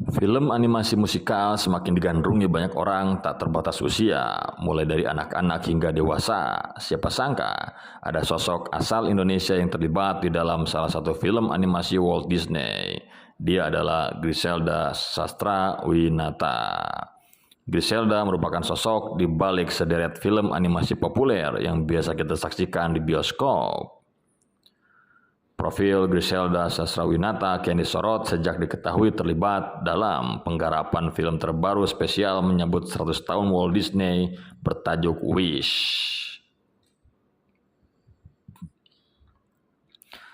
Film animasi musikal semakin digandrungi banyak orang tak terbatas usia, mulai dari anak-anak hingga dewasa. Siapa sangka ada sosok asal Indonesia yang terlibat di dalam salah satu film animasi Walt Disney. Dia adalah Griselda Sastrawinata. Griselda merupakan sosok di balik sederet film animasi populer yang biasa kita saksikan di bioskop. Profil Griselda Sastrawinata kian disorot sejak diketahui terlibat dalam penggarapan film terbaru spesial menyambut 100 tahun Walt Disney bertajuk Wish.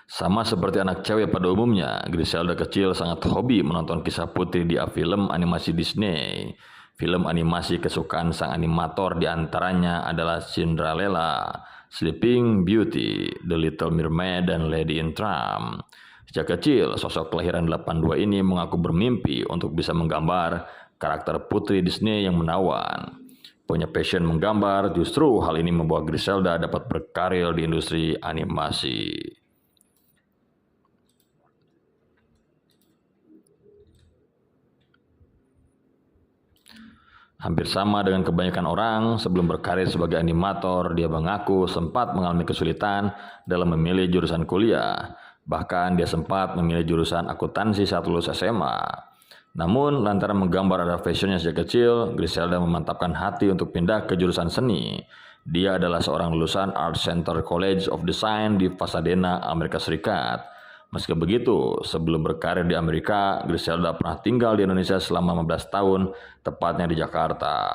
Sama seperti anak cewek pada umumnya, Griselda kecil sangat hobi menonton kisah putri di film animasi Disney. Film animasi kesukaan sang animator diantaranya adalah Cinderella, Sleeping Beauty, The Little Mermaid, dan Lady in Tram. Sejak kecil, sosok kelahiran 82 ini mengaku bermimpi untuk bisa menggambar karakter putri Disney yang menawan. Punya passion menggambar, justru hal ini membawa Griselda dapat berkarir di industri animasi. Hampir sama dengan kebanyakan orang, sebelum berkarir sebagai animator, dia mengaku sempat mengalami kesulitan dalam memilih jurusan kuliah. Bahkan dia sempat memilih jurusan akuntansi saat lulus SMA. Namun, lantaran menggambar ada passionnya sejak kecil, Griselda memantapkan hati untuk pindah ke jurusan seni. Dia adalah seorang lulusan Art Center College of Design di Pasadena, Amerika Serikat. Meski begitu, sebelum berkarir di Amerika, Griselda pernah tinggal di Indonesia selama 15 tahun, tepatnya di Jakarta.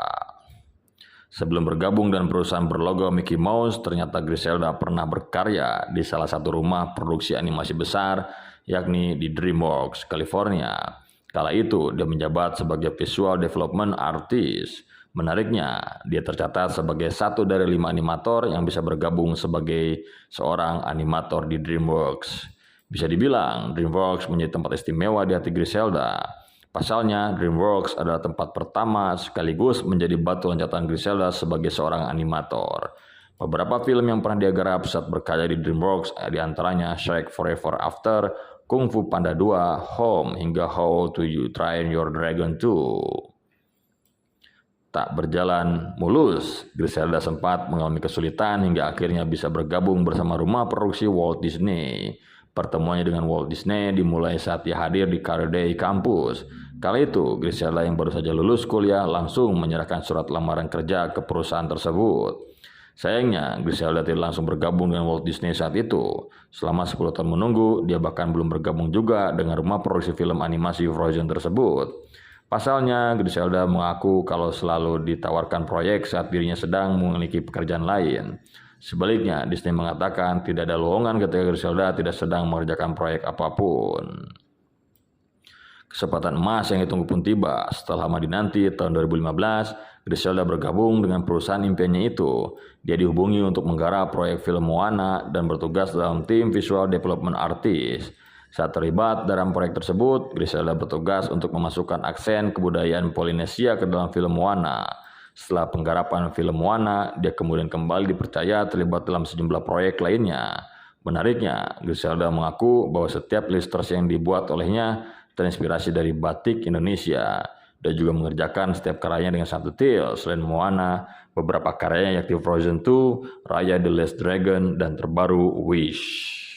Sebelum bergabung dengan perusahaan berlogo Mickey Mouse, ternyata Griselda pernah berkarya di salah satu rumah produksi animasi besar, yakni di DreamWorks, California. Kala itu, dia menjabat sebagai Visual Development Artist. Menariknya, dia tercatat sebagai satu dari 5 animator yang bisa bergabung sebagai seorang animator di DreamWorks. Bisa dibilang, DreamWorks menjadi tempat istimewa di hati Griselda. Pasalnya, DreamWorks adalah tempat pertama sekaligus menjadi batu loncatan Griselda sebagai seorang animator. Beberapa film yang pernah dia garap saat berkarya di DreamWorks diantaranya Shrek Forever After, Kung Fu Panda 2, Home, hingga How to You Train Your Dragon 2. Tak berjalan mulus, Griselda sempat mengalami kesulitan hingga akhirnya bisa bergabung bersama rumah produksi Walt Disney. Pertemuannya dengan Walt Disney dimulai saat ia hadir di Career Day kampus. Kala itu, Griselda yang baru saja lulus kuliah langsung menyerahkan surat lamaran kerja ke perusahaan tersebut. Sayangnya, Griselda tidak langsung bergabung dengan Walt Disney saat itu. Selama 10 tahun menunggu, dia bahkan belum bergabung juga dengan rumah produksi film animasi Frozen tersebut. Pasalnya, Griselda mengaku kalau selalu ditawarkan proyek saat dirinya sedang memiliki pekerjaan lain. Sebaliknya, Disney mengatakan tidak ada lowongan ketika Griselda tidak sedang mengerjakan proyek apapun. Kesempatan emas yang ditunggu pun tiba. Setelah lama dinanti, tahun 2015, Griselda bergabung dengan perusahaan impiannya itu. Dia dihubungi untuk menggarap proyek film Moana dan bertugas dalam tim Visual Development Artist. Saat terlibat dalam proyek tersebut, Griselda bertugas untuk memasukkan aksen kebudayaan Polinesia ke dalam film Moana. Setelah penggarapan film Moana, dia kemudian kembali dipercaya terlibat dalam sejumlah proyek lainnya. Menariknya, Griselda mengaku bahwa setiap illustras yang dibuat olehnya terinspirasi dari batik Indonesia. Dia juga mengerjakan setiap karyanya dengan sangat detail. Selain Moana, beberapa karyanya yakni Frozen 2, Raya the Last Dragon, dan terbaru Wish.